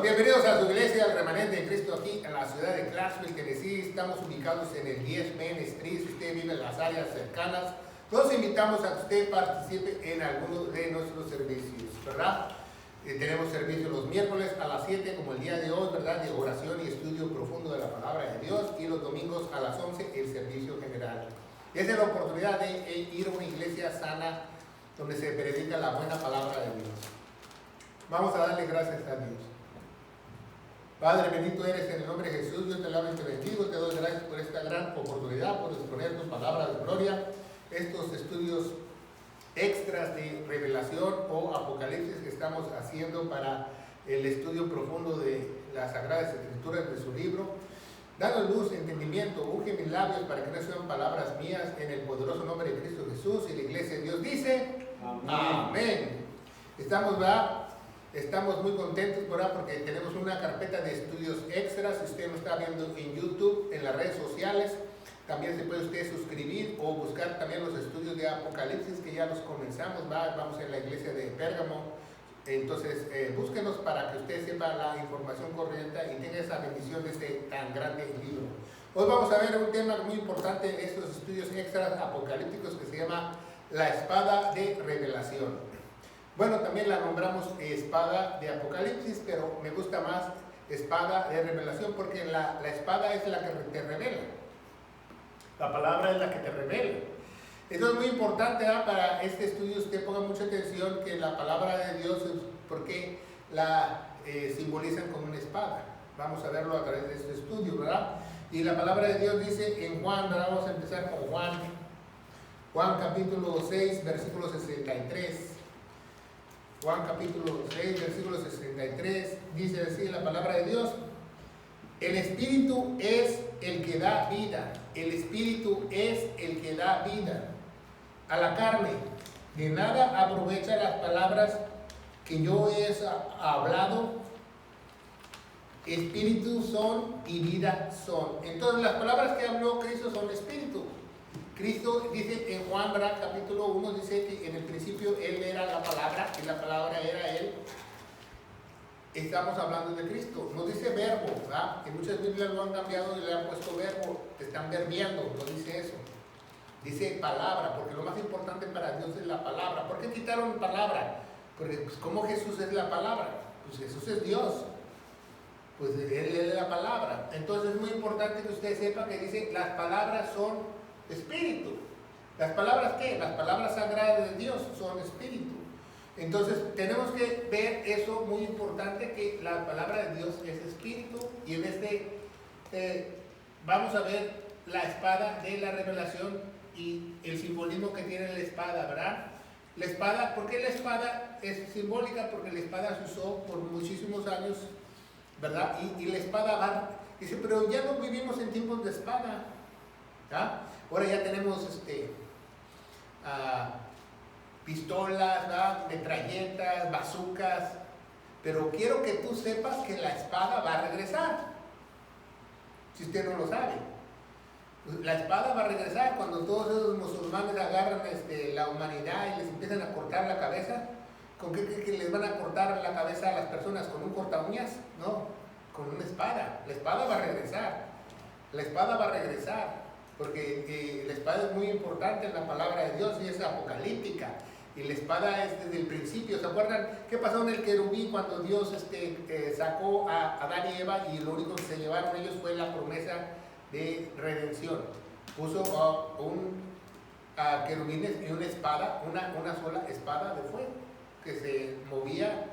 bienvenidos a su iglesia, al Remanente de Cristo, aquí en la ciudad de Clarksville, Tennessee. Estamos ubicados en el 10 Main Street. Si usted vive en las áreas cercanas, los invitamos a que usted participe en alguno de nuestros servicios, ¿verdad? Tenemos servicio los miércoles a las 7, como el día de hoy, ¿verdad? De oración y estudio profundo de la palabra de Dios. Y los domingos a las 11, el servicio general. Esa es la oportunidad de ir a una iglesia sana, donde se predica la buena palabra de Dios. Vamos a darle gracias a Dios. Padre, bendito eres en el nombre de Jesús. Yo te alabo y te bendigo. Te doy gracias por esta gran oportunidad, por exponer tus palabras de gloria. Estos estudios extras de revelación o apocalipsis que estamos haciendo para el estudio profundo de las Sagradas Escrituras de su libro. Danos luz, entendimiento, unge mis labios para que no sean palabras mías, en el poderoso nombre de Cristo Jesús. Y la iglesia de Dios dice, amén. Estamos muy contentos porque tenemos una carpeta de estudios extras. Si usted nos está viendo en YouTube, en las redes sociales, también se puede usted suscribir o buscar también los estudios de Apocalipsis que ya los comenzamos. Vamos en la iglesia de Pérgamo. Entonces, búsquenos para que usted sepa la información correcta y tenga esa bendición de este tan grande libro. Hoy vamos a ver un tema muy importante en estos estudios extras apocalípticos que se llama la espada de revelación. Bueno, también la nombramos espada de Apocalipsis, pero me gusta más espada de revelación porque la espada es la que te revela. La palabra es la que te revela. Esto es muy importante para este estudio. Usted ponga mucha atención que la palabra de Dios, porque la simbolizan como una espada. Vamos a verlo a través de este estudio, ¿verdad? Y la palabra de Dios dice en Juan, ¿verdad? Vamos a empezar con Juan capítulo 6, versículo 63. Juan capítulo 6, versículo 63, dice así la palabra de Dios: el Espíritu es el que da vida, el Espíritu es el que da vida a la carne. De nada aprovecha las palabras que yo he hablado. Espíritu son y vida son. Entonces las palabras que habló Cristo son espíritu. Cristo dice en Juan capítulo 1, dice que en el principio Él era la palabra y la palabra era Él. Estamos hablando de Cristo. No dice verbo, ¿verdad? Que muchas Biblias lo han cambiado y le han puesto verbo. Te están verbiando, no dice eso. Dice palabra, porque lo más importante para Dios es la palabra. ¿Por qué quitaron palabra? Porque pues, ¿cómo Jesús es la palabra? Pues Jesús es Dios. Pues Él es la palabra. Entonces es muy importante que usted sepa que dice las palabras son espíritu. ¿Las palabras qué? Las palabras sagradas de Dios son espíritu. Entonces tenemos que ver eso muy importante, que la palabra de Dios es espíritu. Y en vamos a ver la espada de la revelación y el simbolismo que tiene la espada, ¿verdad? La espada, ¿por qué la espada es simbólica? Porque la espada se usó por muchísimos años, ¿verdad? Y la espada dice, pero ya no vivimos en tiempos de espada, ¿verdad? Ahora ya tenemos pistolas, ¿verdad? Metralletas, bazucas, pero quiero que tú sepas que la espada va a regresar. Si usted no lo sabe, la espada va a regresar cuando todos esos musulmanes agarran la humanidad y les empiezan a cortar la cabeza. ¿Con qué creen que les van a cortar la cabeza a las personas? ¿Con un corta uñas? No, con una espada. La espada va a regresar. La espada va a regresar. Porque la espada es muy importante en la palabra de Dios y es apocalíptica. Y la espada es desde el principio. ¿Se acuerdan qué pasó en el querubín cuando Dios sacó a Adán y Eva y lo único que se llevaron ellos fue la promesa de redención? Puso a querubines y una espada, una sola espada de fuego que se movía,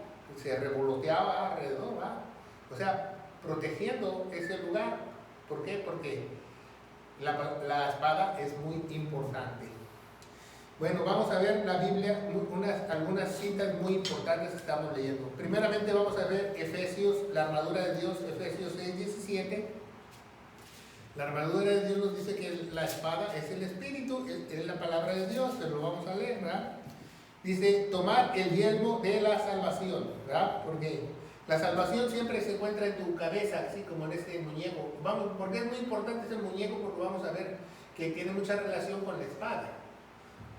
se revoloteaba alrededor, ¿verdad? O sea, protegiendo ese lugar. ¿Por qué? Porque la espada es muy importante. Bueno, vamos a ver la Biblia, algunas citas muy importantes que estamos leyendo. Primeramente vamos a ver Efesios, la armadura de Dios, Efesios 6:17. La armadura de Dios nos dice que la espada es el Espíritu, es la palabra de Dios, pero lo vamos a leer, ¿verdad? Dice, tomar el yelmo de la salvación, ¿verdad? Porque la salvación siempre se encuentra en tu cabeza, así como en este muñeco. Porque es muy importante ese muñeco, porque vamos a ver que tiene mucha relación con la espada.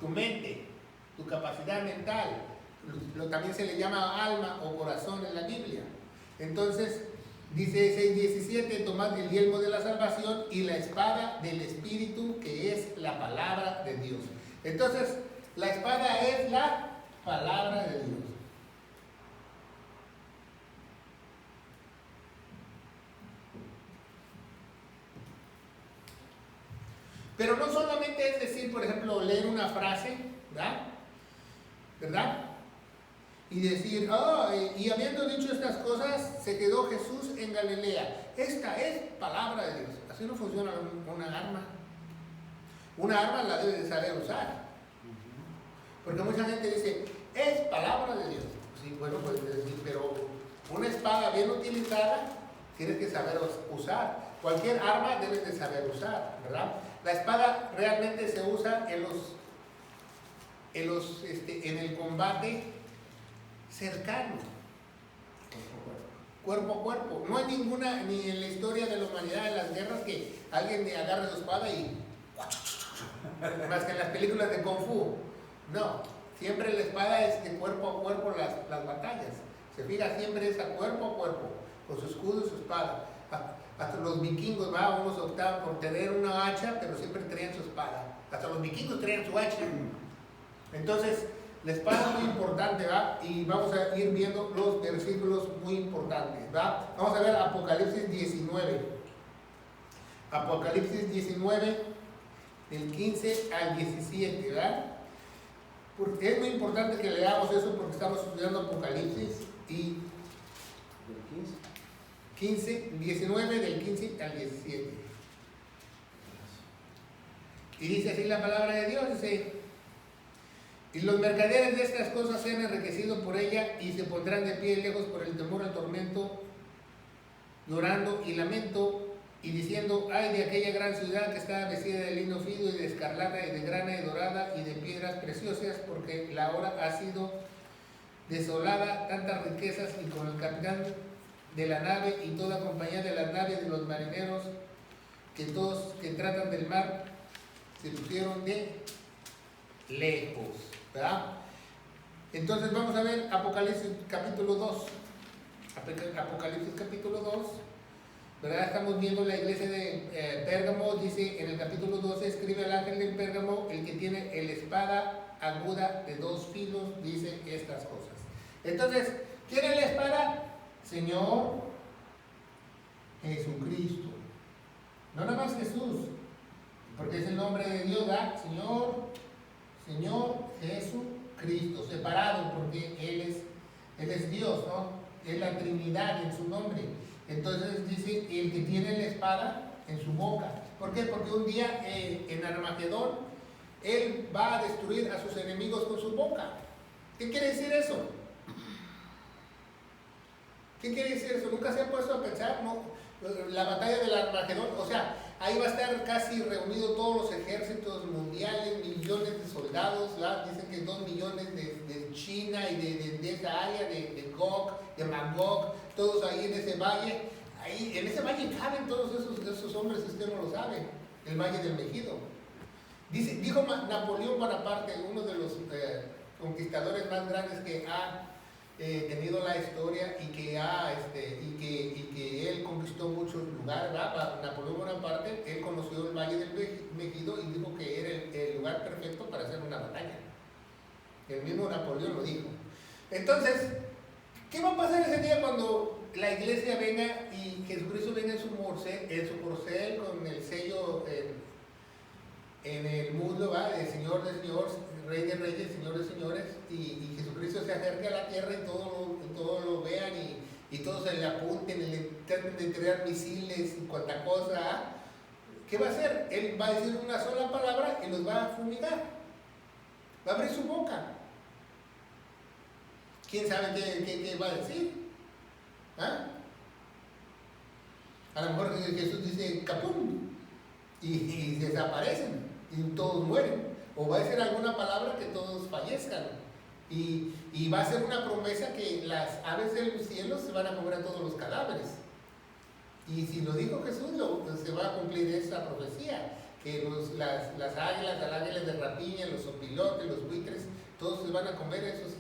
Tu mente, tu capacidad mental, también se le llama alma o corazón en la Biblia. Entonces, dice 6:17, tomad el yelmo de la salvación y la espada del Espíritu, que es la palabra de Dios. Entonces, la espada es la palabra de Dios. Pero no solamente es decir, por ejemplo, leer una frase, ¿verdad? Y decir, y habiendo dicho estas cosas, se quedó Jesús en Galilea. Esta es palabra de Dios. Así no funciona una arma. Una arma la debe de saber usar. Porque mucha gente dice, es palabra de Dios. Sí, bueno, pues decir, pero una espada bien utilizada tienes que saber usar. Cualquier arma debes de saber usar, ¿verdad? La espada realmente se usa en el combate cercano, cuerpo a cuerpo. No hay ninguna, ni en la historia de la humanidad, en las guerras, que alguien le agarre su espada y más que en las películas de Kung Fu. No, siempre la espada es de cuerpo a cuerpo las batallas. Se fija, siempre es a cuerpo, con su escudo y su espada. Hasta los vikingos, unos optaban por tener una hacha, pero siempre traían su espada. Hasta los vikingos traían su hacha. Entonces, la espada es muy importante, y vamos a ir viendo los versículos muy importantes, Vamos a ver Apocalipsis 19. Apocalipsis 19, del 15 al 17, ¿verdad? Porque es muy importante que leamos eso porque estamos estudiando Apocalipsis y 19 del 15 al 17. Y dice así la palabra de Dios, dice: y los mercaderes de estas cosas se han enriquecido por ella y se pondrán de pie lejos por el temor al tormento, llorando y lamento, y diciendo: ay de aquella gran ciudad que está vestida de lino fino y de escarlata y de grana y dorada y de piedras preciosas, porque la hora ha sido desolada, tantas riquezas, y con el capitán de la nave y toda compañía de las naves de los marineros, que todos que tratan del mar se pusieron de lejos, ¿verdad? Entonces vamos a ver Apocalipsis capítulo 2. Apocalipsis capítulo 2, ¿verdad? Estamos viendo la iglesia de Pérgamo. Dice en el capítulo 12: escribe al ángel del Pérgamo, el que tiene el espada aguda de 2 filos, dice estas cosas. Entonces, ¿quién es la espada? Señor Jesucristo. No nada más Jesús, porque es el nombre de Dios, ¿verdad? Señor Jesucristo, separado, porque Él es Dios, ¿no? Es la Trinidad en su nombre. Entonces dice, el que tiene la espada en su boca. ¿Por qué? Porque un día en Armagedón, Él va a destruir a sus enemigos con su boca. ¿Qué quiere decir eso? ¿Qué quiere decir eso? ¿Nunca se ha puesto a pensar, no? La batalla del Armagedón, o sea, ahí va a estar casi reunido todos los ejércitos mundiales, millones de soldados, ¿verdad? Dicen que 2 millones de China y de esa área, de Gog, de Magog, todos ahí en ese valle. Ahí, en ese valle caben todos esos hombres, si usted no lo sabe, el Valle del Megido. Dijo Napoleón Bonaparte, uno de los conquistadores más grandes que ha tenido la historia y que él conquistó muchos lugares, ¿verdad? Napoleón Bonaparte, él conoció el Valle del Megido y dijo que era el lugar perfecto para hacer una batalla. El mismo Napoleón lo dijo. Entonces, ¿qué va a pasar ese día cuando la iglesia venga y Jesucristo venga en su corcel con el sello en el mundo, ¿va? El Señor de señores, Rey de reyes, Señor de señores, y Jesucristo se acerque a la tierra y todos lo vean y todos se le apunten y le traten de crear misiles y cuanta cosa? ¿Qué va a hacer? Él va a decir una sola palabra y los va a fumigar. Va a abrir su boca. ¿Quién sabe qué va a decir? A lo mejor Jesús dice capum y desaparecen y todos mueren. O va a decir alguna palabra que todos fallezcan. Y va a ser una promesa que las aves del cielo se van a comer a todos los cadáveres. Y si lo dijo Jesús, se va a cumplir esa profecía. Que las águilas, las águilas de rapiña, los opilotes, los buitres, todos se van a comer esos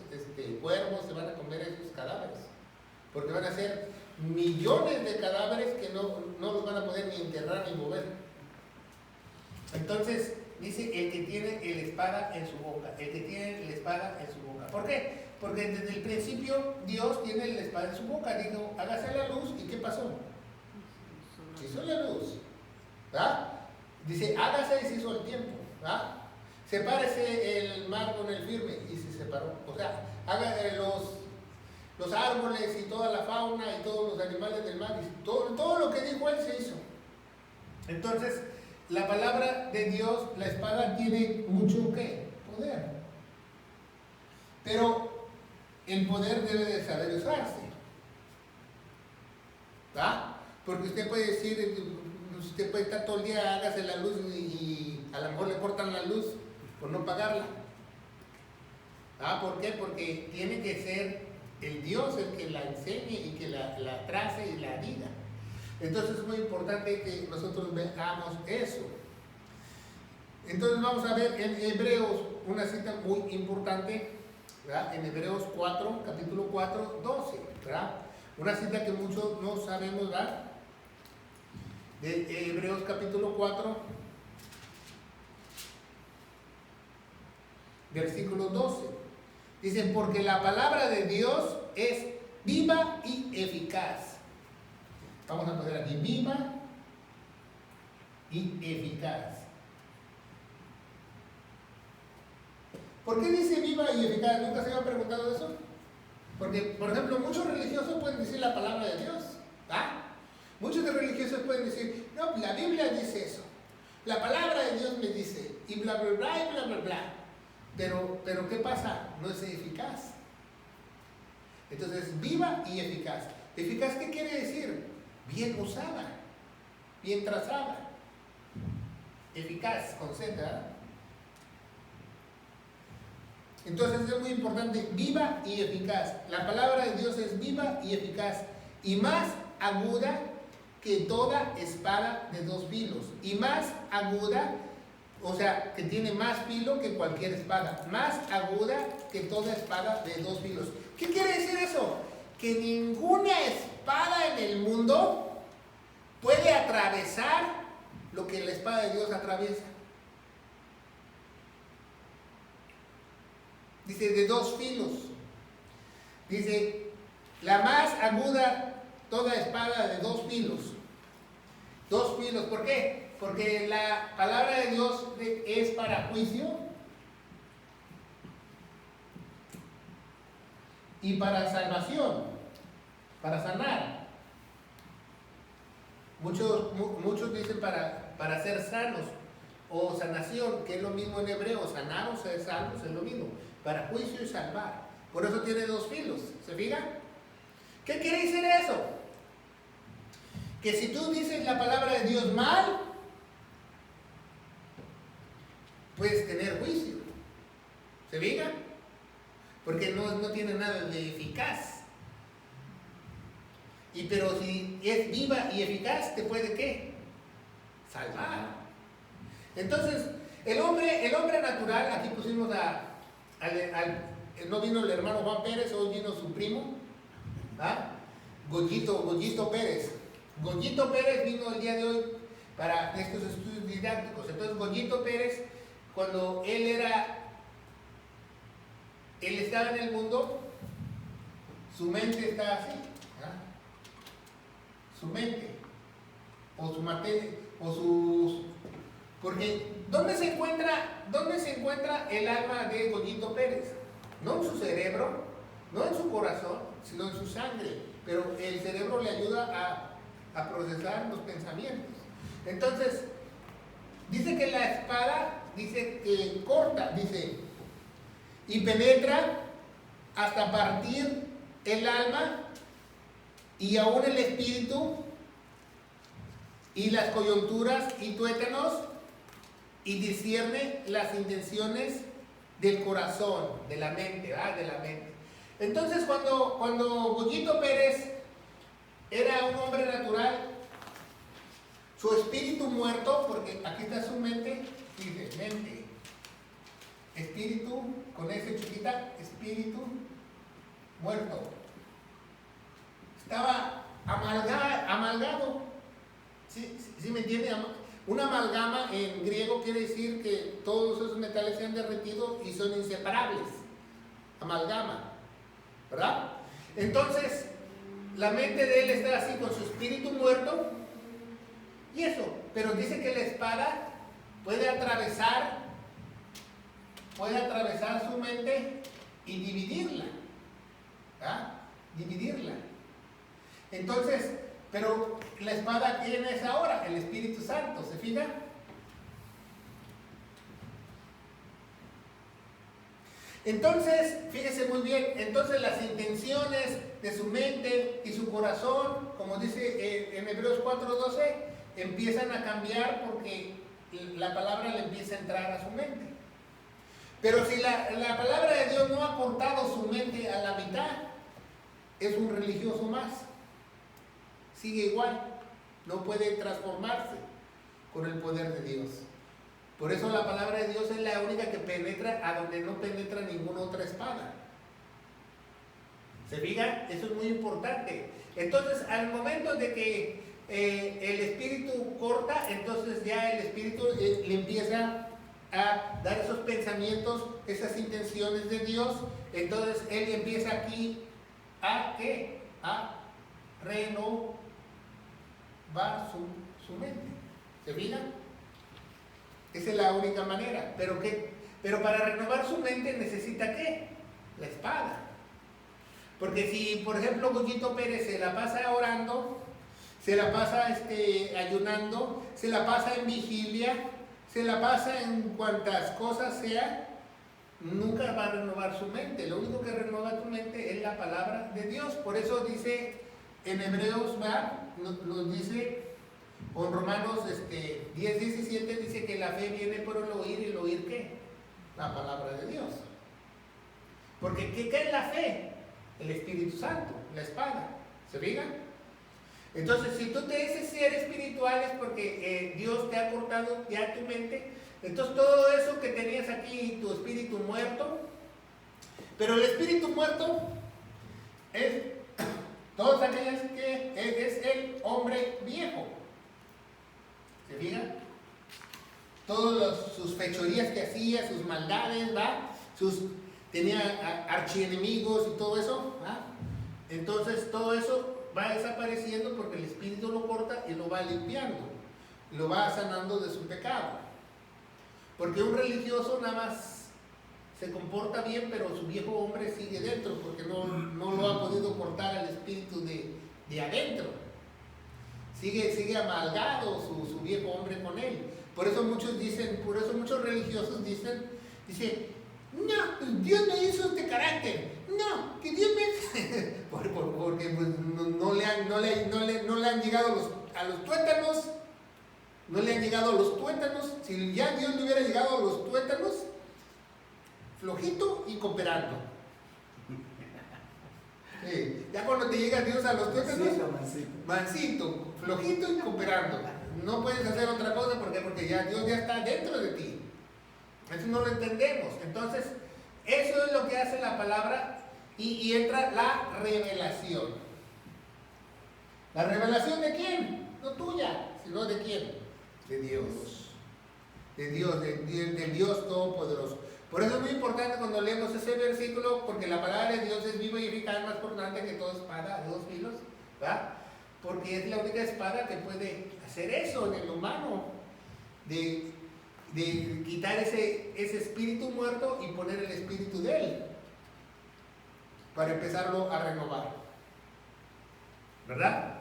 cuervos, se van a comer esos cadáveres. porque van a ser millones de cadáveres que no los van a poder ni enterrar ni mover. Entonces, dice el que tiene la espada en su boca, el que tiene la espada en su boca. ¿Por qué? Porque desde el principio Dios tiene la espada en su boca. Dijo, hágase la luz, ¿y qué pasó? Se hizo la luz. ¿Ah? Dice, hágase y se hizo el tiempo. ¿Ah? Sepárese el mar con el firme y se separó. O sea, haga los árboles y toda la fauna y todos los animales del mar, y todo lo que dijo él se hizo. Entonces, la palabra de Dios, la espada, tiene mucho ¿qué? Poder. Pero el poder debe de saber usarse. ¿Va? Porque usted puede decir, usted puede estar todo el día, hágase la luz y a lo mejor le cortan la luz por no pagarla. ¿Ah? ¿Por qué? Porque tiene que ser el Dios el que la enseñe y que la trace y la diga. Entonces es muy importante que nosotros veamos eso. Entonces vamos a ver en Hebreos una cita muy importante, ¿verdad? En Hebreos 4, capítulo 4, 12, ¿verdad? Una cita que muchos no sabemos, ¿verdad? De Hebreos capítulo 4, versículo 12. Dice, porque la palabra de Dios es viva y eficaz. Vamos a poner aquí, viva y eficaz. ¿Por qué dice viva y eficaz? ¿Nunca se había preguntado eso? Porque, por ejemplo, muchos religiosos pueden decir la palabra de Dios. ¿Ah? Muchos de religiosos pueden decir, no, la Biblia dice eso. La palabra de Dios me dice, y bla, bla, bla, y bla, bla, bla. Pero ¿qué pasa? No es eficaz. Entonces, viva y eficaz. ¿Eficaz qué quiere decir? Bien usada, bien trazada. Eficaz, con Z, ¿verdad? Entonces es muy importante, viva y eficaz. La palabra de Dios es viva y eficaz, y más aguda que toda espada de dos filos. Y más aguda, o sea, que tiene más filo que cualquier espada. Más aguda que toda espada de dos filos. ¿Qué quiere decir eso? Que ninguna espada en el mundo puede atravesar lo que la espada de Dios atraviesa. Dice, de dos filos. Dice, la más aguda, toda espada de dos filos. Dos filos, ¿por qué? Porque la palabra de Dios es para juicio y para salvación, para sanar. Muchos dicen para ser sanos o sanación, que es lo mismo en hebreo, sanar o ser sanos es lo mismo, para juicio y salvar. Por eso tiene dos filos, ¿se fijan? ¿Qué quiere decir eso? Que si tú dices la palabra de Dios mal, puedes tener juicio. ¿Se fijan? Porque no tiene nada de eficaz. Pero si es viva y eficaz, ¿te puede qué? Salvar. Entonces, el hombre natural, aquí pusimos no vino el hermano Juan Pérez, hoy vino su primo, ¿ah? Goyito Pérez. Goyito Pérez vino el día de hoy para estos estudios didácticos. Entonces, Goyito Pérez, cuando él estaba en el mundo, su mente está así, ¿ah? Su mente, o su materia, o sus... Porque, ¿dónde se encuentra el alma de Goyito Pérez? No en su cerebro, no en su corazón, sino en su sangre. Pero el cerebro le ayuda a procesar los pensamientos. Entonces, dice que la espada, dice que corta, dice, y penetra hasta partir el alma y aún el espíritu y las coyunturas y tuétanos, y discierne las intenciones del corazón, de la mente, ¿verdad? De la mente. Entonces, cuando Goyito Pérez era un hombre natural, su espíritu muerto, porque aquí está su mente, dice mente, espíritu, con S chiquita, espíritu muerto. amalgado. ¿Sí me entiende? Una amalgama en griego quiere decir que todos esos metales se han derretido y son inseparables. Amalgama, ¿verdad? Entonces, la mente de él está así con su espíritu muerto y eso, pero dice que la espada puede atravesar su mente y dividirla, ¿verdad? Dividirla. Entonces, pero la espada, ¿quién es ahora? El Espíritu Santo, ¿se fija? Entonces, fíjese muy bien, entonces las intenciones de su mente y su corazón, como dice en Hebreos 4:12, empiezan a cambiar porque la palabra le empieza a entrar a su mente. Pero si la palabra de Dios no ha cortado su mente a la mitad, es un religioso más. Sigue igual, no puede transformarse con el poder de Dios. Por eso la palabra de Dios es la única que penetra a donde no penetra ninguna otra espada. ¿Se fijan? Eso es muy importante. Entonces, al momento de que el espíritu corta, entonces ya el espíritu le empieza a dar esos pensamientos, esas intenciones de Dios. Entonces, él empieza aquí a ¿qué? A renovar su mente. ¿Se fijan? Esa es la única manera. Pero para renovar su mente necesita ¿qué? La espada. Porque si, por ejemplo, Goyito Pérez se la pasa orando, se la pasa ayunando, se la pasa en vigilia, se la pasa en cuantas cosas sea, nunca va a renovar su mente. Lo único que renueva tu mente es la palabra de Dios. Por eso dice en Hebreos, nos dice, o en Romanos 10:17, dice que la fe viene por el oír, y el oír ¿qué? La palabra de Dios. Porque ¿qué es la fe? El Espíritu Santo, la espada. ¿Se fijan? Entonces, si tú te dices ser espiritual es porque Dios te ha cortado ya tu mente. Entonces, todo eso que tenías aquí, tu espíritu muerto, pero el espíritu muerto es todas aquellas que es el hombre viejo. ¿Se fijan? Todas sus fechorías que hacía, sus maldades, ¿va? Tenía archienemigos y todo eso, ¿va? Entonces todo eso va desapareciendo porque el espíritu lo corta y lo va limpiando, lo va sanando de su pecado. Porque un religioso nada más se comporta bien, pero su viejo hombre sigue dentro porque no lo ha podido cortar al espíritu de adentro. Sigue amalgado su viejo hombre con él. Por eso muchos religiosos dicen, no, Dios me hizo este carácter. No, que Dios me... porque pues, no le han llegado a los tuétanos. No le han llegado a los tuétanos. Si ya Dios le hubiera llegado a los tuétanos, flojito y cooperando. Ya cuando te llega Dios a los tuétanos, mansito, flojito y cooperando. No puedes hacer otra cosa porque ya Dios ya está dentro de ti. Eso no lo entendemos. Entonces, eso es lo que hace la palabra y entra la revelación. ¿La revelación de quién? No tuya, sino de quién? De Dios. De Dios, del Dios Todopoderoso. Por eso es muy importante cuando leemos ese versículo, porque la palabra de Dios es viva y eficaz, más cortante que toda espada de 2 filos, ¿verdad? Porque es la única espada que puede hacer eso en el humano, de quitar ese espíritu muerto y poner el espíritu de él, para empezarlo a renovar, ¿verdad?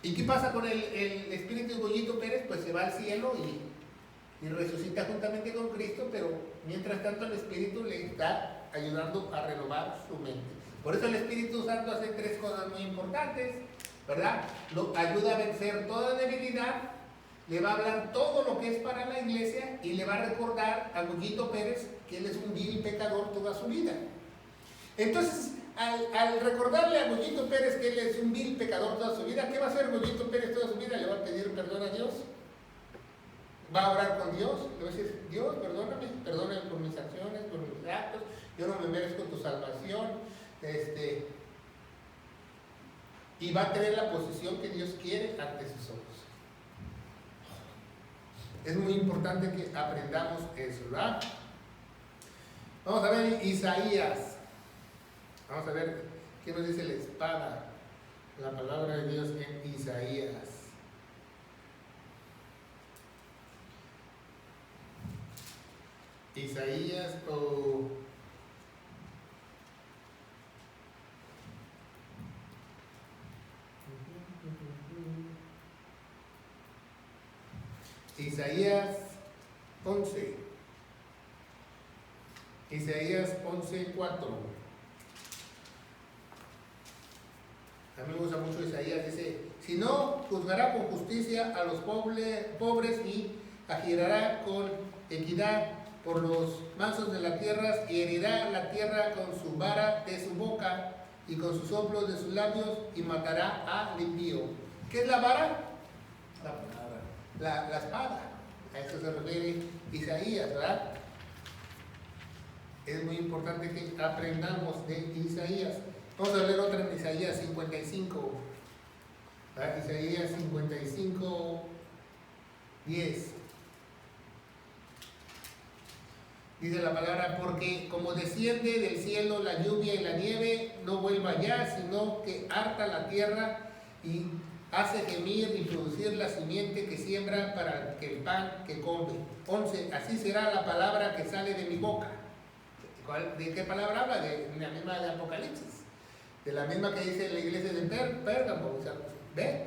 ¿Y qué pasa con el espíritu de Goyito Pérez? Pues se va al cielo y resucita juntamente con Cristo, pero mientras tanto el espíritu le está ayudando a renovar su mente. Por eso el Espíritu Santo hace 3 cosas muy importantes, ¿verdad? Lo ayuda a vencer toda debilidad, le va a hablar todo lo que es para la iglesia y le va a recordar a Goyito Pérez que él es un vil pecador toda su vida. Entonces, al recordarle a Goyito Pérez que él es un vil pecador toda su vida, ¿qué va a hacer Goyito Pérez toda su vida? Le va a pedir perdón a Dios, va a orar con Dios, le va a decir, Dios, perdóname por mis acciones, por mis actos, yo no me merezco tu salvación, y va a tener la posición que Dios quiere ante sus ojos. Es muy importante que aprendamos eso, ¿verdad? Vamos a ver Isaías. Vamos a ver qué nos dice la espada, la palabra de Dios en Isaías. Isaías Isaías 11. Isaías 11:4. A mí me gusta mucho Isaías, dice, si no, juzgará con justicia a los pobres y agirará con equidad por los mansos de la tierra y herirá la tierra con su vara de su boca y con sus soplos de sus labios y matará al impío. ¿Qué es la vara? La espada. A eso se refiere Isaías, ¿verdad? Es muy importante que aprendamos de Isaías. Vamos a leer otra en Isaías 55. ¿Verdad? Isaías 55, 10. Dice la palabra, porque como desciende del cielo la lluvia y la nieve, no vuelva ya, sino que harta la tierra y hace gemir y producir la simiente que siembra para el pan que come. 11. Así será la palabra que sale de mi boca. ¿De qué palabra habla? De la misma de Apocalipsis. De la misma que dice la iglesia de Pérgamo. ¿Ve?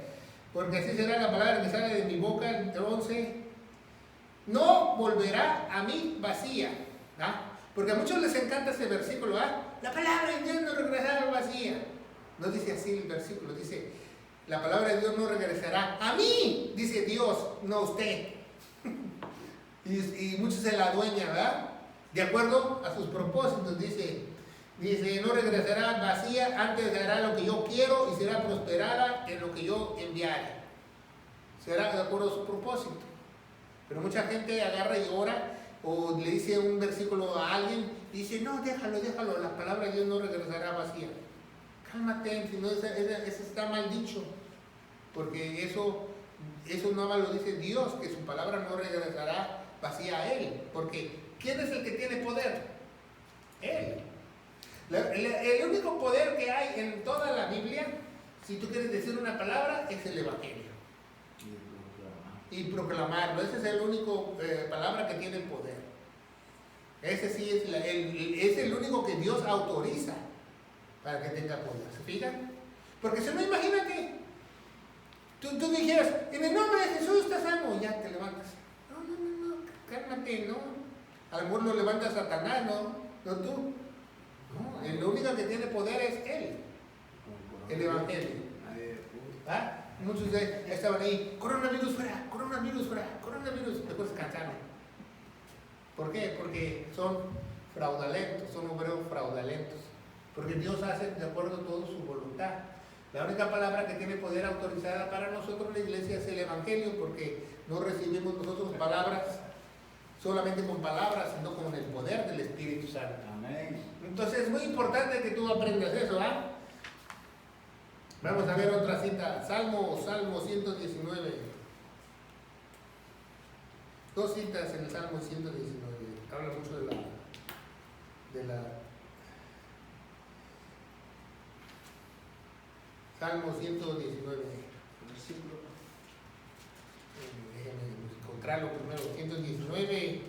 Porque así será la palabra que sale de mi boca. 11. No volverá a mí vacía. ¿Ah? Porque a muchos les encanta ese versículo. ¿Ah? La palabra de Dios no regresará vacía. No dice así el versículo. Dice, la palabra de Dios no regresará a mí. Dice Dios, no a usted. y muchos se la adueñan, ¿verdad? De acuerdo a sus propósitos. Dice, no regresará vacía, antes hará lo que yo quiero y será prosperada en lo que yo enviare. Será de acuerdo a su propósito. Pero mucha gente agarra y ora o le dice un versículo a alguien y dice, no, déjalo, la palabra de Dios no regresará vacía. Cálmate, si no, eso está mal dicho. Porque eso no más lo dice Dios, que su palabra no regresará vacía a Él. Porque ¿quién es el que tiene poder? Él. El único poder que hay en toda la Biblia, si tú quieres decir una palabra, es el Evangelio. Y proclamarlo. Ese es el único palabra que tiene poder. Ese sí es el único que Dios autoriza para que tenga poder. ¿Se fijan? Porque si no, imagínate, tú dijeras, en el nombre de Jesús estás sano, ya te levantas. No, cálmate, no. A lo mejor lo levanta Satanás, no tú. No, el único que tiene poder es Él, el Evangelio. ¿Ah? Muchos estaban ahí, coronavirus fuera, después se cansaron. ¿Por qué? Porque son fraudulentos, son obreros fraudulentos. Porque Dios hace de acuerdo a toda su voluntad. La única palabra que tiene poder autorizada para nosotros en la iglesia es el Evangelio, porque no recibimos nosotros palabras solamente con palabras, sino con el poder del Espíritu Santo. Amén. Entonces es muy importante que tú aprendas eso, ¿ah? Vamos a ver otra cita, Salmo 119. Dos citas en el Salmo 119. Habla mucho de la Salmo 119. Déjenme encontrarlo primero. 119.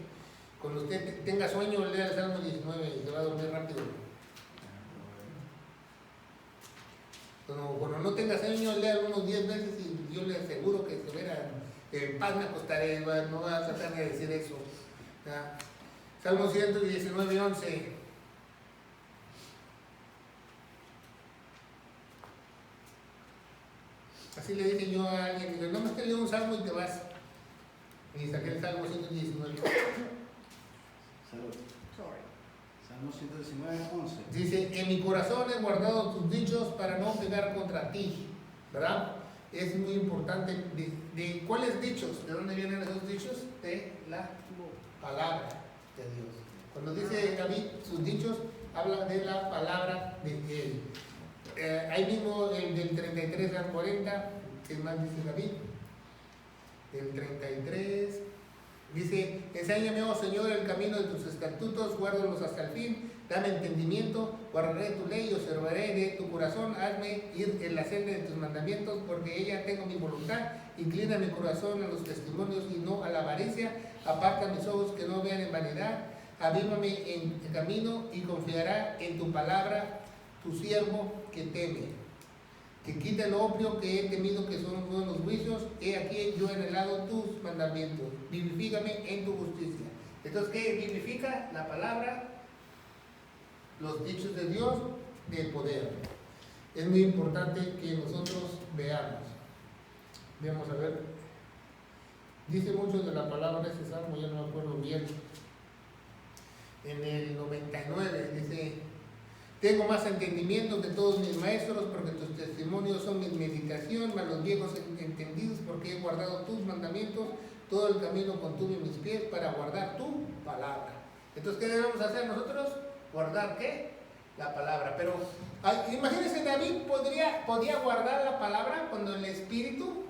Cuando usted tenga sueño, lea el Salmo 19 y se va a dormir rápido. Cuando no tenga sueño, lea unos 10 veces y yo le aseguro que se verá en paz me acostaré. No voy a tratar de decir eso. ¿Ya? Salmo 119, 11. Así le dije yo a alguien, digo, no más te leo un salmo y te vas. Y saqué el Salmo 119. Salmo 119, 11. Dice, en mi corazón he guardado tus dichos para no pecar contra ti. ¿Verdad? Es muy importante. ¿De cuáles dichos? ¿De dónde vienen esos dichos? De la palabra de Dios. Cuando dice David sus dichos, habla de la palabra de él. Ahí mismo el del 33 33 al 40, ¿qué más dice David? El 33, dice, enséñame, oh Señor, el camino de tus estatutos, guárdalos hasta el fin, dame entendimiento, guardaré tu ley y observaré de tu corazón, hazme ir en la senda de tus mandamientos, porque ella tengo mi voluntad, inclina mi corazón a los testimonios y no a la avaricia, aparta mis ojos que no vean en vanidad, avívame en el camino y confiará en tu palabra, tu siervo que teme. Que quita el opio que he temido, que son buenos juicios, he aquí yo he anhelado tus mandamientos, vivifícame en tu justicia. Entonces, ¿qué vivifica? La palabra, los dichos de Dios, de poder. Es muy importante que nosotros veamos. Vamos a ver. Dice mucho de la palabra ese salmo, ya no me acuerdo bien. En el 99 dice, tengo más entendimiento que todos mis maestros, porque tus testimonios son mi meditación, más los viejos entendidos, porque he guardado tus mandamientos, todo el camino contuve mis pies para guardar tu palabra. Entonces, ¿qué debemos hacer nosotros? ¿Guardar qué? La palabra. Pero imagínense, David podía guardar la palabra cuando el Espíritu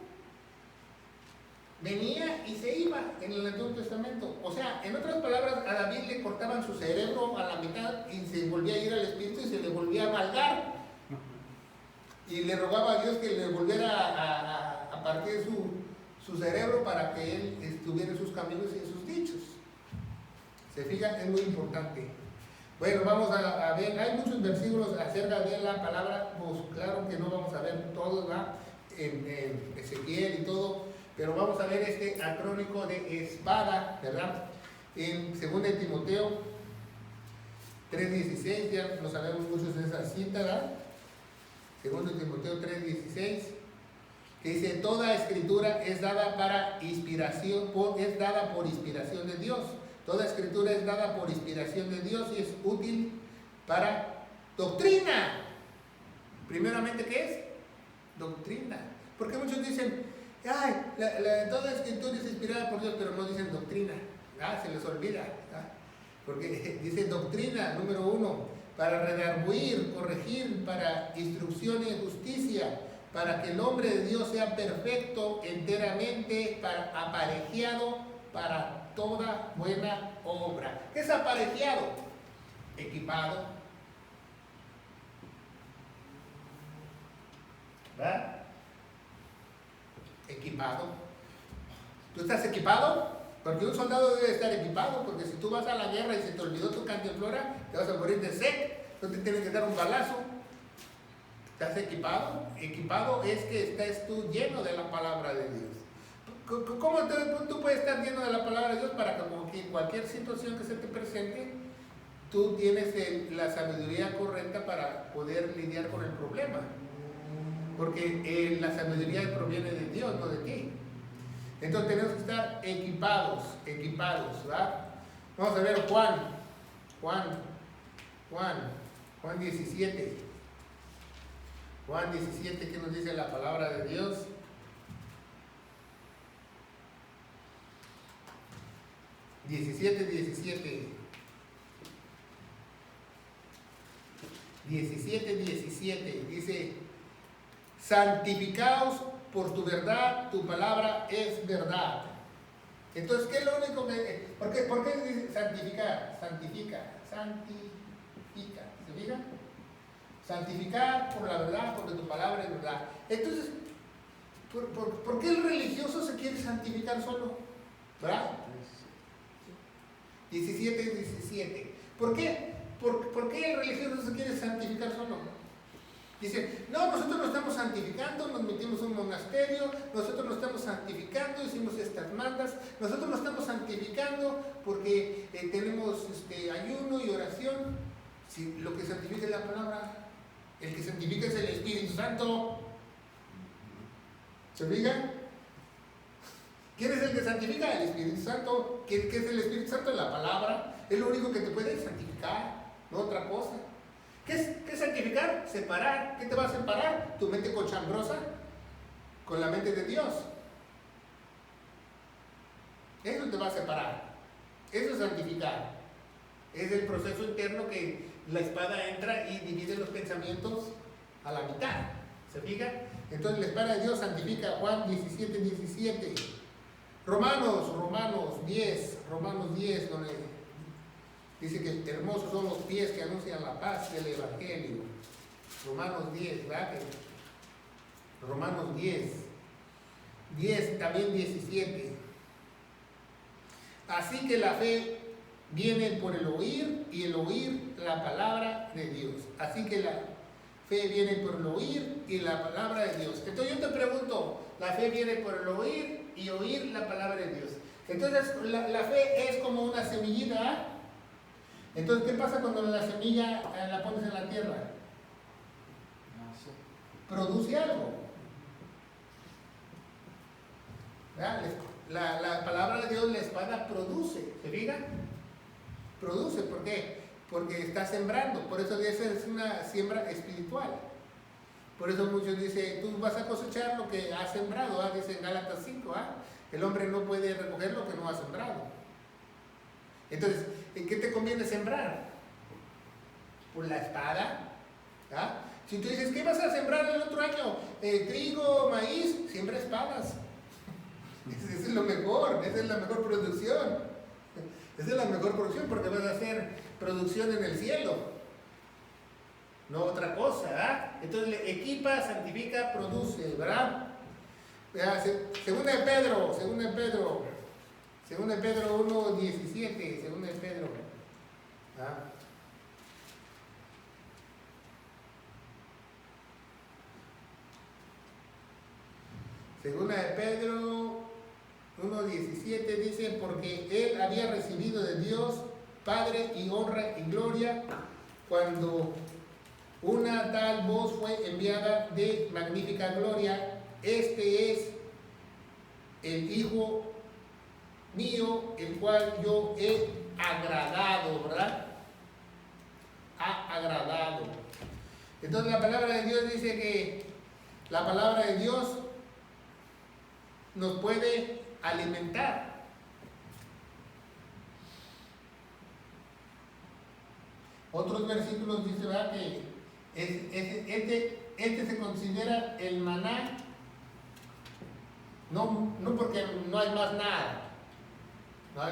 venía y se iba en el Antiguo Testamento. O sea, en otras palabras, a David le cortaban su cerebro a la mitad y se volvía a ir al Espíritu y se le volvía a amalgar. Y le rogaba a Dios que le volviera a partir su cerebro para que él estuviera en sus caminos y en sus dichos. ¿Se fijan? Es muy importante. Bueno, vamos a ver, hay muchos versículos acerca de la palabra, pues claro que no vamos a ver todos, ¿verdad? En Ezequiel y todo. Pero vamos a ver este acrónico de espada, ¿verdad? En 2 Timoteo 3:16, ya lo sabemos muchos de esa cita, ¿verdad? 2 Timoteo 3:16, que dice, toda escritura es dada es dada por inspiración de Dios. Toda escritura es dada por inspiración de Dios y es útil para doctrina. Primeramente, ¿qué es? Doctrina. Porque muchos dicen, ay, toda escritura es inspirada por Dios, pero no dicen doctrina. Se les olvida. Porque dice doctrina, número 1, para redarguir, corregir, para instrucción y justicia, para que el hombre de Dios sea perfecto, enteramente aparejado para toda buena obra. ¿Qué es aparejado? Equipado. ¿Verdad? Equipado. ¿Tú estás equipado? Porque un soldado debe estar equipado, porque si tú vas a la guerra y se te olvidó tu cantinflora, te vas a morir de sed, no te tienes que dar un balazo. ¿Estás equipado? Equipado es que estés tú lleno de la palabra de Dios. ¿Cómo tú puedes estar lleno de la palabra de Dios para que en cualquier situación que se te presente, tú tienes la sabiduría correcta para poder lidiar con el problema? Porque la sabiduría proviene de Dios, no de ti. Entonces tenemos que estar equipados, ¿verdad? Vamos a ver Juan 17. Juan 17, ¿qué nos dice la palabra de Dios? Diecisiete, dice, santificaos por tu verdad, tu palabra es verdad. Entonces, ¿qué es lo único que... ¿Por qué dice santificar? Santifica. ¿Se fija? Santificar por la verdad, porque tu palabra es verdad. Entonces, ¿por qué el religioso se quiere santificar solo? ¿Verdad? 17. ¿Por qué? ¿Por qué el religioso se quiere santificar solo? Dice, no, nosotros nos estamos santificando, nos metimos en un monasterio, nosotros nos estamos santificando, hicimos estas mandas, nosotros nos estamos santificando porque tenemos ayuno y oración. Si lo que santifica es la palabra, el que santifica es el Espíritu Santo. ¿Se fijan? ¿Quién es el que santifica? El Espíritu Santo. ¿Qué es el Espíritu Santo? La palabra. Es lo único que te puede santificar, no otra cosa. ¿Qué es santificar? Separar. ¿Qué te va a separar? Tu mente cochambrosa con la mente de Dios. Eso te va a separar. Eso es santificar. Es el proceso interno que la espada entra y divide los pensamientos a la mitad. ¿Se fija? Entonces la espada de Dios santifica. Juan 17:17. Romanos 10, donde dice que hermosos son los pies que anuncian la paz del Evangelio. Romanos 10, ¿verdad? Romanos 10, también 17. Así que la fe viene por el oír y el oír la palabra de Dios. Así que la fe viene por el oír y la palabra de Dios. Entonces yo te pregunto, la fe viene por el oír y oír la palabra de Dios. Entonces la fe es como una semillita, ¿ah? Entonces, ¿qué pasa cuando la semilla la pones en la tierra? Produce algo. ¿Verdad? La palabra de Dios, la espada, produce. ¿Se fijan? Produce, ¿por qué? Porque está sembrando. Por eso esa es una siembra espiritual. Por eso muchos dicen, tú vas a cosechar lo que has sembrado, ¿ah? Dice en Gálatas 5, ¿ah? El hombre no puede recoger lo que no ha sembrado. Entonces, ¿en qué te conviene sembrar? Por la espada, ¿ah? Si tú dices, ¿qué vas a sembrar el otro año? Trigo, maíz, siembra espadas. Eso es lo mejor, esa es la mejor producción. Esa es la mejor producción porque vas a hacer producción en el cielo. No otra cosa, ¿ah? Entonces equipa, santifica, produce, ¿verdad? Segunda de Pedro 1:17, segunda de Pedro. ¿Ah? Segunda de Pedro 1:17 dice, porque él había recibido de Dios Padre y honra y gloria cuando una tal voz fue enviada de magnífica gloria. Este es el Hijo mío, el cual yo he agradado, ¿verdad? Ha agradado. Entonces la palabra de Dios dice que la palabra de Dios nos puede alimentar. Otros versículos dice, ¿verdad?, que este se considera el maná, no porque no hay más nada. ¿No?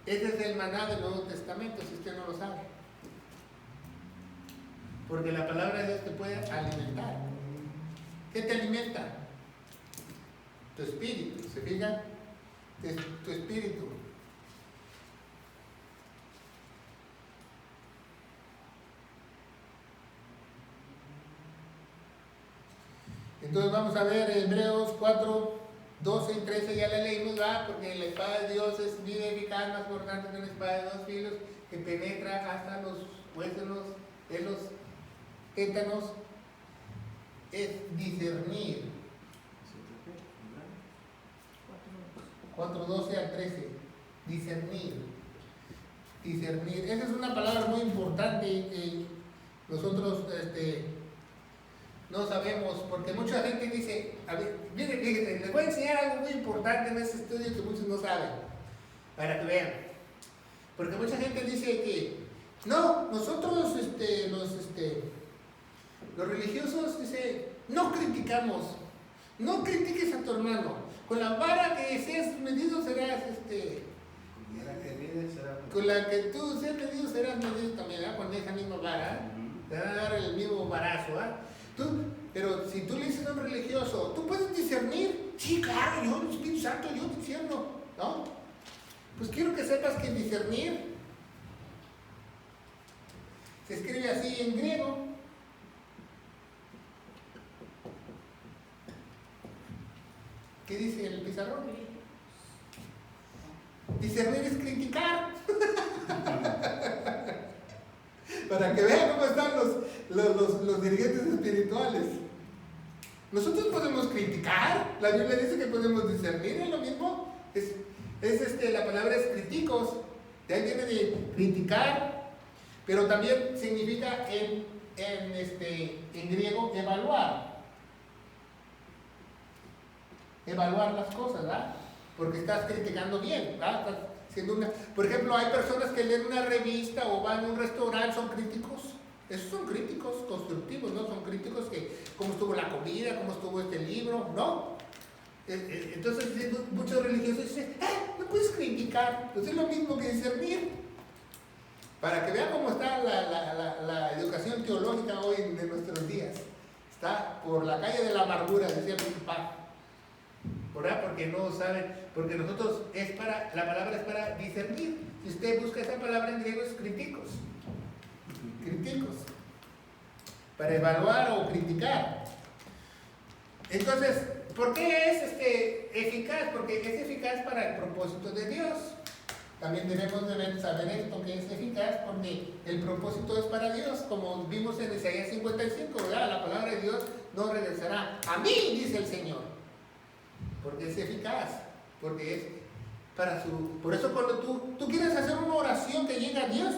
Este es el maná del Nuevo Testamento, si usted no lo sabe. Porque la palabra de Dios te puede alimentar. ¿Qué te alimenta? Tu espíritu, ¿se fija? Tu espíritu. Entonces vamos a ver Hebreos 4, 12 y 13, ya la leímos, ¿verdad? Porque la espada de Dios es viva y eficaz, más cortante que una espada de dos filos, que penetra hasta los huesos de los tétanos, es discernir. 4, 12 al 13, discernir. Esa es una palabra muy importante que nosotros no sabemos, porque mucha gente dice, a ver, miren, les voy a enseñar algo muy importante en este estudio que muchos no saben, para que vean. Porque mucha gente dice que, no, nosotros, los religiosos, dice, no criticamos, no critiques a tu hermano, con la vara que seas medido serás, con la que tú seas medido serás medido también, ¿verdad? Con esa misma vara, te van a dar el mismo varazo, ¿verdad? Pero si tú le dices a un religioso, ¿tú puedes discernir? Sí, claro, yo, el Espíritu Santo, yo discierno, ¿no? Pues quiero que sepas que discernir se escribe así en griego. ¿Qué dice el pizarrón? Discernir es criticar. Para que vean cómo están los dirigentes espirituales. Nosotros podemos criticar, la Biblia dice que podemos discernir, es lo mismo. La palabra es críticos, de ahí viene de criticar, pero también significa en griego evaluar. Evaluar las cosas, ¿verdad? Porque estás criticando bien, ¿verdad? Estás siendo por ejemplo, hay personas que leen una revista o van a un restaurante, son críticos, Esos son críticos constructivos, no son críticos que cómo estuvo la comida, cómo estuvo este libro, no. Entonces muchos religiosos dicen, no puedes criticar, pues es lo mismo que discernir. Para que vean cómo está la educación teológica hoy en nuestros días. Está por la calle de la amargura, decía mi papá. ¿Verdad? Porque no saben, porque nosotros la palabra es para discernir. Si usted busca esa palabra en griego es críticos. Críticos. Para evaluar o criticar. Entonces, ¿por qué es eficaz? Porque es eficaz para el propósito de Dios. También debemos de saber esto, que es eficaz, porque el propósito es para Dios, como vimos en Isaías 55, ¿verdad? La palabra de Dios no regresará a mí, dice el Señor, porque es eficaz, porque es para su... Por eso cuando tú quieres hacer una oración que llegue a Dios,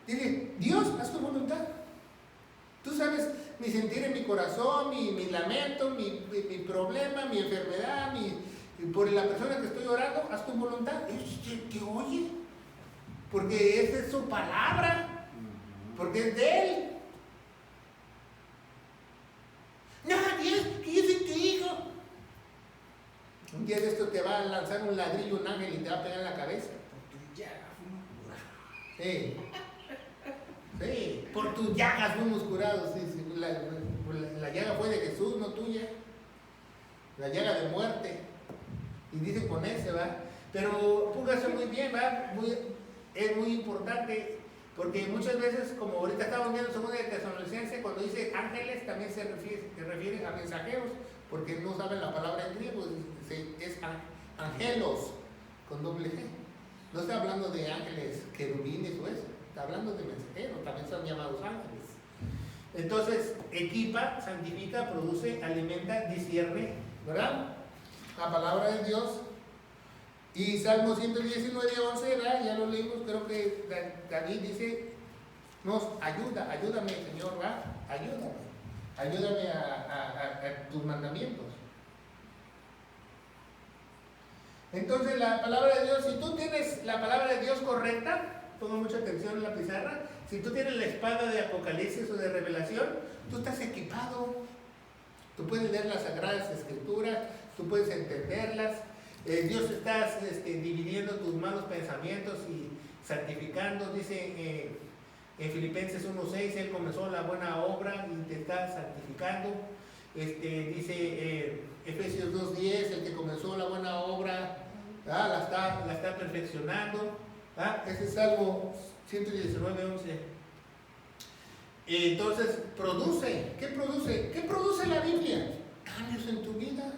dile, Dios, haz tu voluntad. Tú sabes mi sentir en mi corazón, mi lamento, mi problema, mi enfermedad, por la persona que estoy orando, haz tu voluntad. ¿Qué oye? Porque esa es su palabra, porque es de Él. No, Dios, que yo soy tu hijo. Un día de esto te va a lanzar un ladrillo, un ángel, y te va a pegar en la cabeza. Sí. Sí, por tus llagas fuimos curados. Sí, sí. La llaga fue de Jesús, no tuya. La llaga de muerte. Y dice con ese, ¿va? Pero póngase muy bien, ¿va? Es muy importante, porque muchas veces, como ahorita estamos viendo en 2 de Tesalonicenses, cuando dice ángeles, también se refiere a mensajeros, porque no saben la palabra en griego, es angelos, con doble G. No está hablando de ángeles, querubines o eso, está hablando de mensajeros, también son llamados ángeles. Entonces, equipa, santifica, produce, alimenta, discierne, ¿verdad? La palabra de Dios. Y Salmo 119, 11, ¿verdad? Ya lo leímos, creo que David dice, nos ayúdame Señor, ¿verdad? Ayúdame a tus mandamientos. Entonces la palabra de Dios, si tú tienes la palabra de Dios correcta, ponga mucha atención en la pizarra, si tú tienes la espada de Apocalipsis o de Revelación, tú estás equipado. Tú puedes leer las Sagradas Escrituras, tú puedes entenderlas. Dios está dividiendo tus malos pensamientos y santificando. Dice en Filipenses 1:6, Él comenzó la buena obra y te está santificando. Dice Efesios 2:10, el que comenzó la buena obra la está perfeccionando. Ese es Salmo 119:11. Entonces, produce. ¿Qué produce? ¿Qué produce la Biblia? Cambios en tu vida.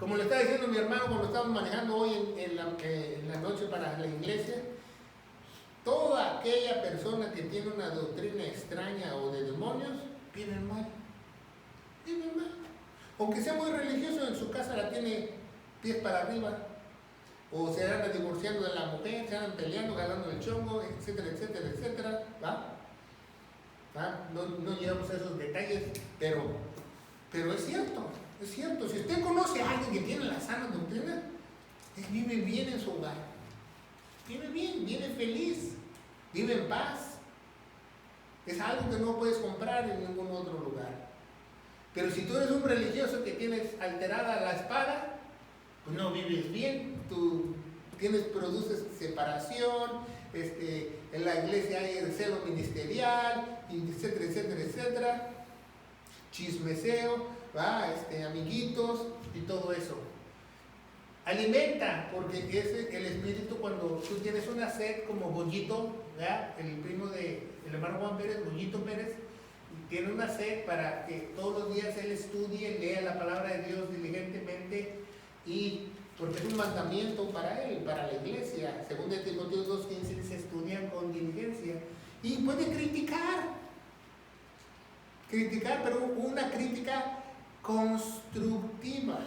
Como le estaba diciendo mi hermano cuando estábamos manejando hoy en la noche para la iglesia, toda aquella persona que tiene una doctrina extraña o de demonios, viven mal. Viven mal. Aunque sea muy religioso, en su casa la tiene pies para arriba. O se andan divorciando de la mujer, se andan peleando, ganando el chongo, etcétera, etcétera, etcétera. No llegamos a esos detalles, pero es cierto, es cierto. Si usted conoce a alguien que tiene la sana doctrina, él vive bien en su hogar. Vive bien, vive feliz, vive en paz. Es algo que no puedes comprar en ningún otro lugar. Pero si tú eres un religioso que tienes alterada la espada, pues no vives bien. Tú produces separación, en la iglesia hay el celo ministerial, etcétera, etcétera, etcétera, chismeseo, amiguitos y todo eso. Alimenta, porque es el espíritu. Cuando tú tienes una sed como Goyito, ¿verdad? El primo del hermano Juan Pérez, Goyito Pérez, tiene una sed para que todos los días él estudie, lea la palabra de Dios diligentemente, y porque es un mandamiento para él, para la iglesia. Según de Timoteo 2:15 dice, estudian con diligencia. Y puede criticar, pero una crítica constructiva.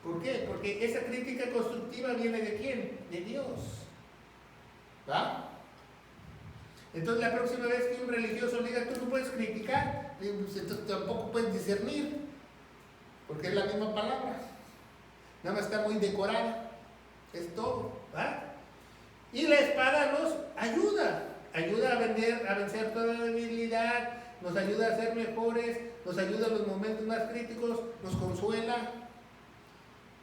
¿Por qué? Porque esa crítica constructiva viene ¿de quién? De Dios. ¿Va? Entonces la próxima vez que un religioso le diga, tú no puedes criticar, entonces tampoco puedes discernir, porque es la misma palabra, nada más está muy decorada, es todo, ¿va? Y la espada nos ayuda a vencer toda debilidad, nos ayuda a ser mejores, nos ayuda en los momentos más críticos, nos consuela,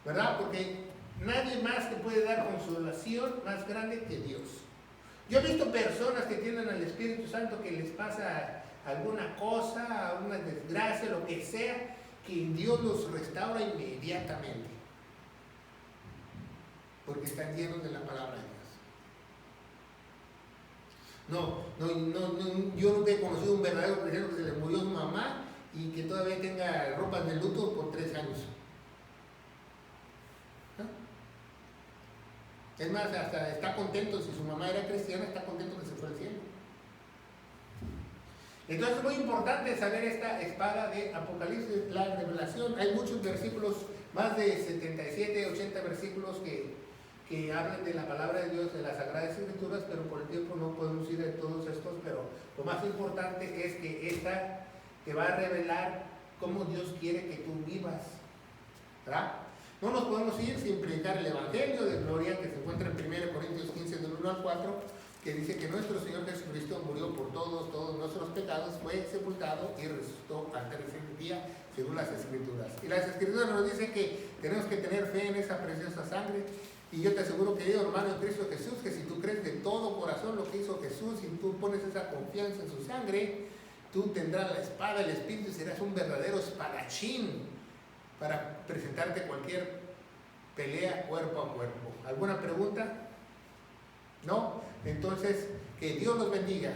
¿verdad? Porque nadie más te puede dar consolación más grande que Dios. Yo he visto personas que tienen al Espíritu Santo que les pasa alguna cosa, alguna desgracia, lo que sea, que Dios los restaura inmediatamente. Porque están llenos de la palabra de Dios. Yo nunca he conocido un verdadero cristiano que se le murió su mamá y que todavía tenga ropas de luto por 3 años. ¿No? Es más, hasta está contento, si su mamá era cristiana, está contento que se fue al cielo. Entonces es muy importante saber esta espada de Apocalipsis, la revelación. Hay muchos versículos, más de 77, 80 versículos que hablan de la palabra de Dios, de las Sagradas Escrituras, pero por el tiempo no podemos ir a todos estos, pero lo más importante es que esta te va a revelar cómo Dios quiere que tú vivas, ¿verdad? No nos podemos ir sin predicar el Evangelio de gloria que se encuentra en 1 Corintios 15, del 1 al 4, que dice que nuestro Señor Jesucristo murió por todos nuestros pecados, fue sepultado y resucitó al tercer día, según las Escrituras. Y las Escrituras nos dicen que tenemos que tener fe en esa preciosa sangre. Y yo te aseguro, querido hermano en Cristo Jesús, que si tú crees de todo corazón lo que hizo Jesús y tú pones esa confianza en su sangre, tú tendrás la espada del Espíritu y serás un verdadero espadachín para presentarte cualquier pelea cuerpo a cuerpo. ¿Alguna pregunta? ¿No? Entonces, que Dios los bendiga.